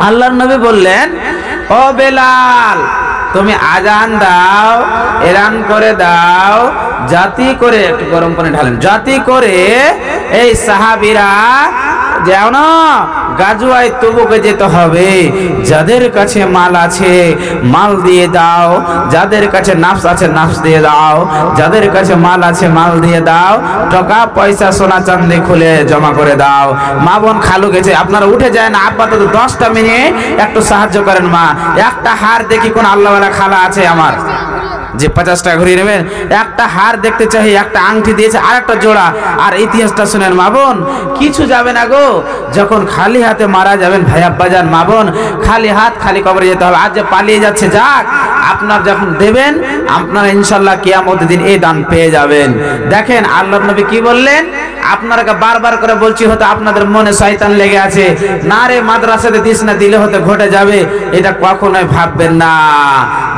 আল্লাহর নবী বললেন, ও বেলাল, তুমি আজান দাও, এলান করে দাও, জাতি করে, একটু গরম পানি ঢালেন, জাতি করে এই সাহাবীরা যেন গাজওয়ায়ে তবুকে যেতে হবে। যাদের কাছে মাল আছে মাল দিয়ে দাও, যাদের কাছে নাফস আছে নাফস দিয়ে দাও, যাদের কাছে মাল আছে মাল দিয়ে দাও, টাকা পয়সা সোনা চাঁদি খুলে জমা করে দাও। মা বোন খালু গেছে, আপনারা উঠে যায় না, আপাতত 10টা মিনিট একটু সাহায্য করেন। মা, একটা হার দেখি কোন আল্লাহওয়ালা খালা আছে আমার, যে 50 টাকা ঘুরিয়ে নেবেন। একটা হার দেখতে চাই, একটা আংটি দিয়েছে, আর একটা জোড়া। আর ইতিহাসটা শুনেন মা বোন, কিছু যাবে না গো, যখন খালি হাতে মারা যাবেন ভাই আব্বাজান মা বোন, খালি হাত খালি কবরে যেতে হবে। আজ যে পালিয়ে যাচ্ছে যাক, আপনার যখন দেবেন আপনারা ইনশাল্লাহ কিয়ামতের দিন এই দান পেয়ে যাবেন। দেখেন আল্লাহর নবী কি বললেন, আপনারা বারবার করে বলছি, হয়তো আপনাদের মনে শয়তান লেগে আছে, না রে মাদ্রাসাতে দিস না, দিলে হয়তো ঘটে যাবে, এটা কখনোই ভাববেন না।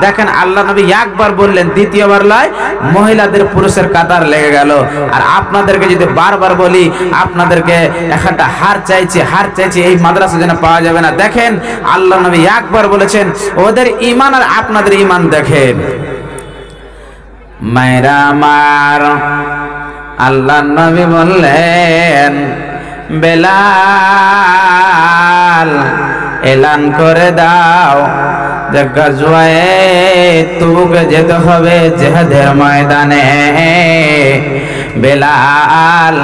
দেখেন আল্লাহ নবী একবার বললেন, দ্বিতীয়বার লয়, মহিলাদের পুরুষের কাতার লেগে গেল। আর আপনাদেরকে যদি বারবার বলি, আপনাদেরকে একটা হার চাইছে, হার চাইছে, এই মাদ্রাসা যেন পাওয়া যাবে না। দেখেন আল্লাহ নবী একবার বলেছেন, ওদের ঈমান আর আপনাদের ঈমান দেখেন। মায়েরা আমার, আল্লাহ নবী বললেন, বেলাল এলান করে দাও যে গাজওয়ায়ে তবুকে যেতে হবে, জিহাদের ময়দানে। বেলাল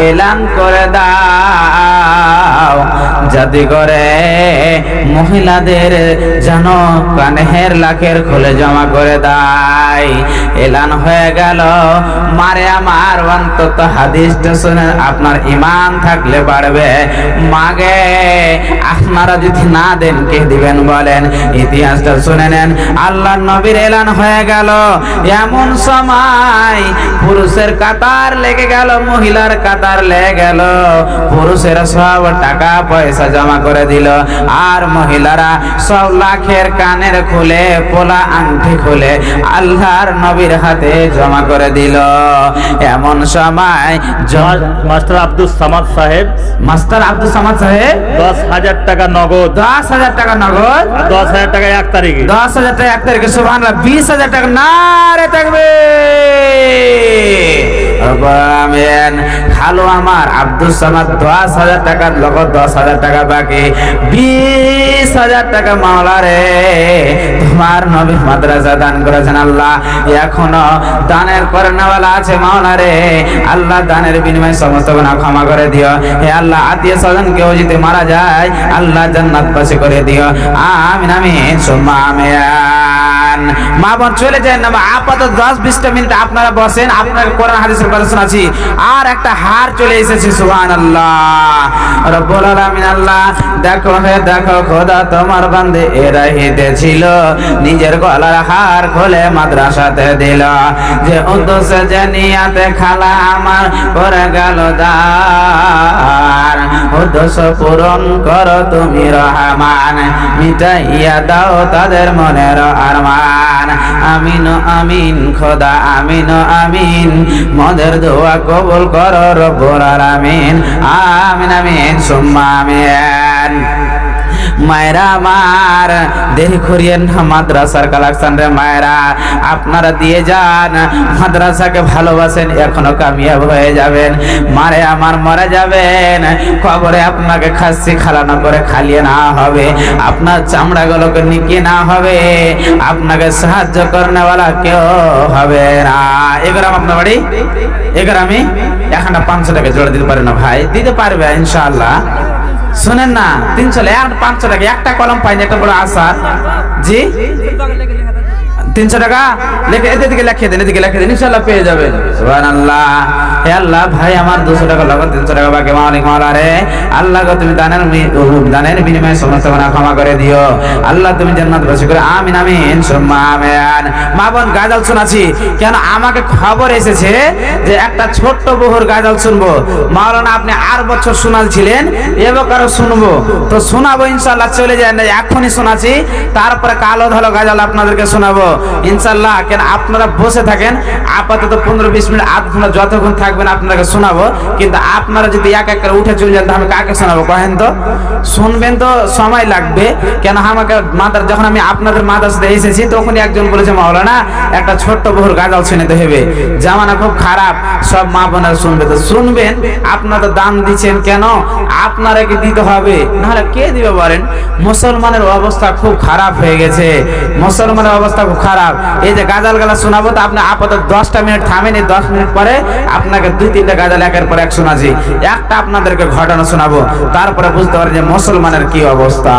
এলান করে দাও, যাতে করে মহিলাদের যেন কানের লাখের খুলে জমা করে দেয়। এলান হয়ে গেল। মারে আমার, অন্তত হাদিসটা শুনে আপনার ঈমান থাকলে বাড়বে। মাগে আপনারা যদি না দেন কে দিবেন বলেন? ইতিহাসটা শুনে নেন। আল্লাহর নবীর এলান হয়ে গেল, এমন সময় পুরুষের কাতার লেগে গেল, মহিলার কাতার লেগে গেল। পুরুষেরা সব টাকা পয়সা জমা করে দিল, আর মহিলারা সব লাখের কানের খুলে, পোলা আংটি খুলে আল্লাহর নবীর হাতে জমা করে দিল। এমন সময় মাস্টার আব্দুল সামাদ সাহেব, মাস্টার আব্দুল সামাদ সাহেব 10,000 টাকা নগদ, 10,000 টাকা নগদ, 10,000 টাকা 1 তারিখে, 10,000 টাকা 1 তারিখে, সুবহানাল্লাহ। 20,000 টাকা, নারে তাকবীর, আমিন। খালো আমার আব্দুল সামাদ 10,000 টাকা নগদ, 10,000 টাকা বাকি, 20,000 টাকা মাওলা রে তোমার নবী মাদ্রাসা দান করেছেন আল্লাহ। এখনো দানের করেনওয়ালা আছে মাওলা রে, আল্লাহ দানের বিনিময়ে সমস্ত গুনাহ ক্ষমা করে দিও। হে আল্লাহ, আত্মীয় স্বজন কেউ যদি মারা যায় আল্লাহ জান্নাতবাসী করে দিও। আমিন আমিন সুম্মা আমিন। মা বোন চলে যায় না, আপাতত 10-20টা মিনিট আপনারা বসেন, আপনার কোরআন হাদিসের কথা শোনাচ্ছি। আর একটা হার চলে এসেছে, সুবহানাল্লাহ। রব্বুল আলামিন আল্লাহ, দেখো হে দেখো খোদা, তোমার বান্দে এরা হিতেছিল, নিজের গলার হার খুলে মাদ্রাসাতে দিল। যে উদ্দেশ্যে যে নিয়াতে খালা আমার করে গেল দান, উদ্দেশ্য পূরণ করো তুমি রহমান, মিটাইয়া দাও তাদের মনের আরমান। আমিন আমিন খোদা, আমিন আমিন, মদের দোয়া কবুল করো রব্বুল আলামিন। আমিন আমিন সুম্মা আমিন। মায়েরা আমার, দেরি করিয়েন না মাদ্রাসার কালেকশন রে মায়েরা, আপনারা দিয়ে যান। মাদ্রাসাকে ভালোবাসেন, এখনো কামিয়াব হয়ে যাবেন। মারে আমার মরে যাবেন, কবরে আপনাকে খাসি খালানো করে খালিয়ে না হবে, আপনার চামড়াগুলোকে নিকিয়ে না হবে, আপনাকে সাহায্য করনেওয়ালা কেউ হবে না। এগুলো আপনার বাড়ি, এগুলো আমি এখানটা 500 টাকা জোড়া দিতে পারি না ভাই, দিতে পারবে ইনশাআল্লাহ। শুনেন না, 300 500 টাকা, একটা কলম পাইনি, একটা বড় আসার। জি 300 টাকা লিখে এদিকে লিখে দেন, এদিকে লিখে দেন, ইনশাআল্লাহ পেয়ে যাবেন। সুবহানাল্লাহ। হে আল্লাহ, ভাই আমার 200 টাকা লাগবে, 300 টাকা বাকি। মালিক মাওলা রে আল্লাহ গো, তুমি দানের বিনিময়ে সমস্ত গুনাহ ক্ষমা করে দিও আল্লাহ, তুমি জান্নাতবাসী করে। আমিন আমিন সুম্মা আমিন। মা বোন, গাজাল শোনাচ্ছি কেন, আমাকে খবর এসেছে যে একটা ছোট্ট বহুর গাজাল শুনবো। মাওলানা আপনি আর বছর শোনালছিলেন, এবছরও শুনবো, তো শোনাবো ইনশাআল্লাহ। চলে যায় না, এখনই শোনাচ্ছি, তারপরে কালো ধলো গাজাল আপনাদেরকে শোনাবো। ইনশাআল্লাহ। কেন আপনারা বসে থাকেন, আপাতত 15-20 মিনিট আধ ঘন্টা যতক্ষণ থাকবেন আপনাকে শোনাবো, কিন্তু আপনারা যদি এক এক করে উঠে চলে যান আমি কাকে শোনাবো কহেন তো? শুনবেন তো সময় লাগবে। কেন আমাকে যখন আমি আপনাদের মাদ্রাসাতে এসেছি তখনই একজন বলেছে মাওলানা একটা ছোট্ট বহুর গাজাল শুনতে হবে, জামানা খুব খারাপ, সব মা বোনেরা শুনবে। তো শুনবেন, আপনারা তো দান দিচ্ছেন, কেন আপনারা কি দিতে হবে, নাহলে কে দিবে বলেন? মুসলমানের অবস্থা খুব খারাপ হয়ে গেছে, মুসলমানের অবস্থা খুব খারাপ। এই যে গাজাল গালা শোনাবো তো আপনি আপাতত 10টা মিনিট থামেন, এই 10 মিনিট পরে আপনাকে 2-3টা গাজাল একের পর এক শোনাচ্ছি। একটা আপনাদেরকে ঘটনা শোনাবো, তারপরে বুঝতে পারবেন যে মুসলমানের কি অবস্থা।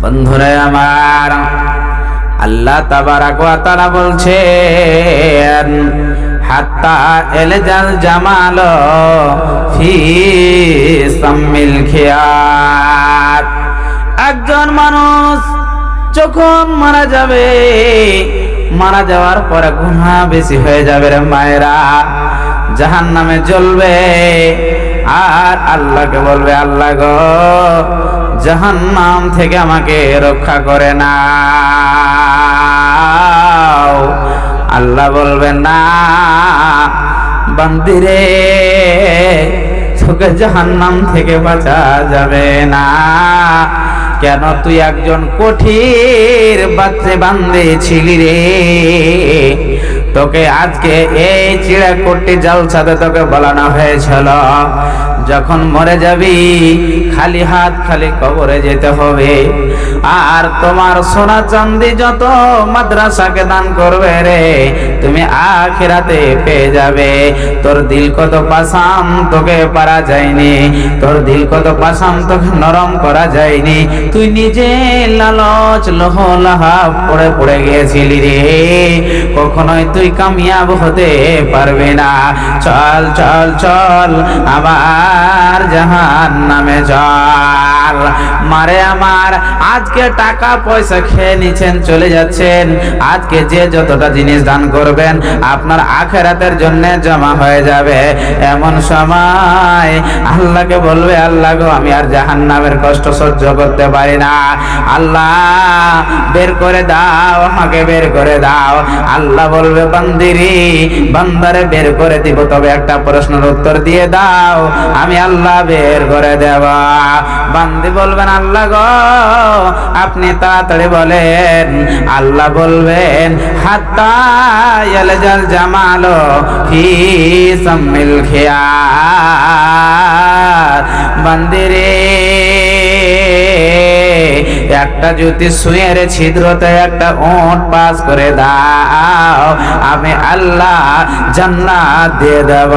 বন্ধুরা আমার, আল্লাহ তাবারাক ওয়া তাআলা বলছেন হাত্তা এলজাল জামাল ফি সামিল খিয়াত। একজন মানুষ যখন মারা যাবে, মারা যাওয়ার পরে গুনাহ বেশি হয়ে যাবে রে মায়েরা, জাহান্নামে জ্বলবে। আর আল্লাহকে বলবে আল্লাহ গো জাহান্নাম থেকে আমাকে রক্ষা করে নাও। আল্লাহ বলবেন না বান্দিরে, তোকে জাহান্নাম থেকে বাঁচা যাবে না। কেন? তুই একজন কঠিন বান্দে ছিলি রে। তোকে আজকে এই চিড়াকুটি জালসাতে তোকে বলানো হয়েছিল যখন মরে যাবি খালি হাত খালি কবরে যেতে হবে। আর তোমার সোনা চাঁদি যত মাদ্রাসাকে দান করবে রে, তুমি আখিরাতে পেয়ে যাবে। তোর দিল কত পাসাম, তোকে পারা যায়নি। তোর দিল কত পাসাম, তোকে নরম করা যায়নি। তুই নিজে লালচ লোহলাহাব পড়ে পড়ে গিয়েছিলি রে। কখনোই তুই কামিয়াব হতে পারবে না। চল চল চল আবার জাহান্নামে চল। মারে আমার, আজকে টাকা পয়সা খেয়ে নিচ্ছেন, চলে যাচ্ছেন। আজকে যে যতটা জিনিস দান করবেন আপনার আখিরাতের জন্য জমা হয়ে যাবে। এমন সময় আল্লাহকে বলবে আল্লাহ গো আমি আর জাহান্নামের কষ্ট সহ্য করতে পারি না, আল্লাহ বের করে দাও, আমাকে বের করে দাও। আল্লাহ বলবে বান্দিরি বান্দারে বের করে দিব, তবে একটা প্রশ্নের উত্তর দিয়ে দাও, আমি আল্লাহ বের করে দেব। বান্দি বলবেন আল্লাহ গো আপনি তাড়াতাড়ি বলেন। আল্লাহ বলবেন হাত্তা ইয়ালজাল জামাল ফি সামিল খিয়াত। বান্দিরে একটা যদি সুয়ের ছিদ্রতে একটা ওট পাস করে দাও, আমি আল্লাহ জান্নাত দিয়ে দেব।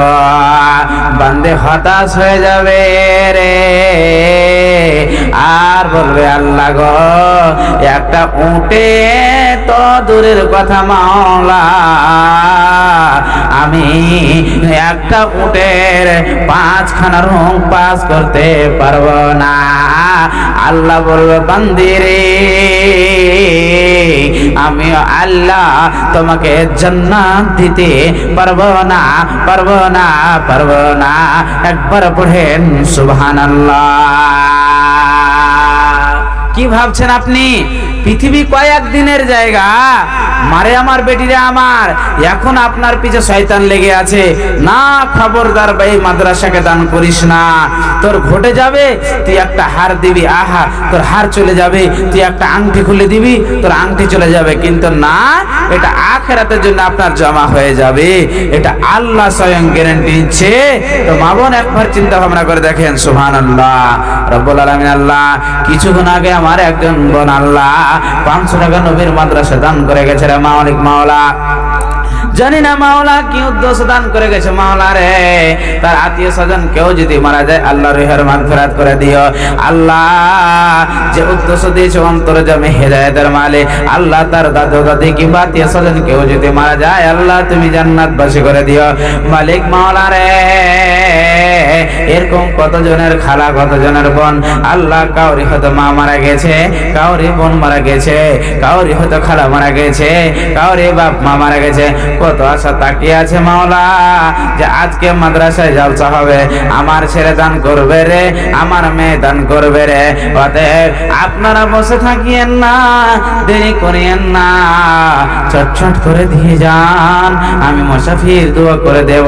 বান্দে হতাশ হয়ে যাবে রে, আর বলবে আল্লাহ গো একটা উটে তো দূরের কথা মাওলা, আমি একটা উটের 5খানা রং পাস করতে পারবো না। আল্লাহ বলবে বান্দিরে আমি আল্লাহ তোমাকে জান্নাত দিতে পারবো না, পারবো না, পারবো না। একবার পড়েন সুবহানাল্লাহ। কি ভাবছেন আপনি? পৃথিবী কয়েক দিনের জায়গা। মারে আমার বেটিরে আমার, এখন আপনার পিছে শয়তান লেগে আছে। না খবরদার ভাই, মাদ্রাসাকে দান করিস না, তোর ঘটে যাবে। তুই একটা হার দিবি, আহা তোর হার চলে যাবে। তুই একটা আংটি খুলে দিবি, তোর আংটি চলে যাবে। কিন্তু না, এটা আখিরাতের জন্য আপনার জমা হয়ে যাবে। এটা আল্লাহ স্বয়ং গ্যারান্টি দিচ্ছে। তো মা বোন একবার চিন্তা ভাবনা করে দেখেন। সুবহানাল্লাহ। রব্বুল আলামিন আল্লাহ কিছুক্ষণ আগে আমার একজন বোন আল্লাহ 500 টাকা নবীর মাদ্রাসা দান করে গেছে রে মালিক মাওলা। জানি না মাওলা কি উদ্দেশ্য দান করে গেছে। মাওলা রে তার আত্মীয় স্বজন কেউ যদি মারা যায় আল্লাহ রুহের মাগফিরাত করে দিও। আল্লাহ যে উদ্দেশ্য দিয়েছে অন্তরজামে হেদায়েতের মালিক আল্লাহ, তার দাদু দাদি কিংবা আত্মীয় স্বজন কেউ যদি মারা যায় আল্লাহ তুমি জান্নাতবাসী করে দিও মালিক মাওলা রে। এরকম কতজনের খালা, কতজনের বোন আল্লাহ, কাউরি হয়তো মা মারা গেছে, কাউরি বোন মারা গেছে, কাউরি হয়তো খালা মারা গেছে, কাউরি বাপ মা মারা গেছে। কত আশা তাকিয়ে আছে মাওলা যে আজকে মাদ্রাসায় জলসা হবে, আমার ছেলে দান করবে রে, আমার মেয়ে দান করবে রে। অতএব আপনারা বসে থাকিয়েন না, দেরি করিয়েন না, চটচট করে দিয়ে যান। আমি মুসাফির দোয়া করে দেব,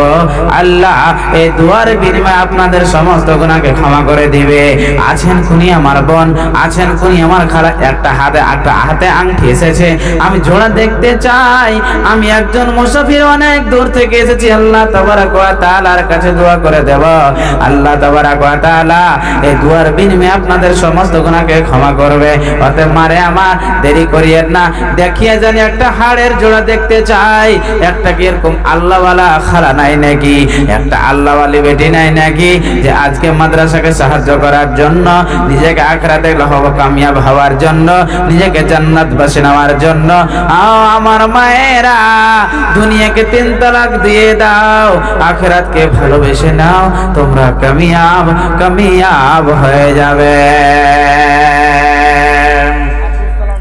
আল্লাহ এই দুয়ার বিনিময়ে আপনাদের সমস্ত গুনাহকে ক্ষমা করে দিবে। আছেন খুনি আমার বোন, আছেন খুনি আমার খালা, একটা হাতে আংটি এসেছে, আমি জোড়া দেখতে চাই। আমি একজন মুসাফির, অনেক দূর থেকে এসেছি, আল্লাহ তাবারাক ওয়া তাআলার কাছে দোয়া করে দেব। আল্লাহ তাবারাক ওয়া তাআলা এই দুয়ার বিনিময়ে আপনাদের সমস্ত গুনাহকে ক্ষমা করবে। অতএব মারে আমার দেরি করিয়েন না, দেখিয়ে জানি একটা হাড়ের জোড়া দেখতে চাই। একটা কি এরকম আল্লাহওয়ালা খালা নাই নাকি, একটা আল্লাহওয়ালি বেটি নাই নাকি, যে আজকে মাদ্রাসাকে সাহায্য করার জন্য, নিজেকে আখিরাতে কামিয়াব হওয়ার জন্য, নিজেকে জান্নাতবাসী নেওয়ার জন্য। আমার মায়েরা, দুনিয়াকে 3 তালাক দিয়ে দাও, আখিরাতকে ভালোবেসে নাও, তোমরা কামিয়াব হয়ে যাবে।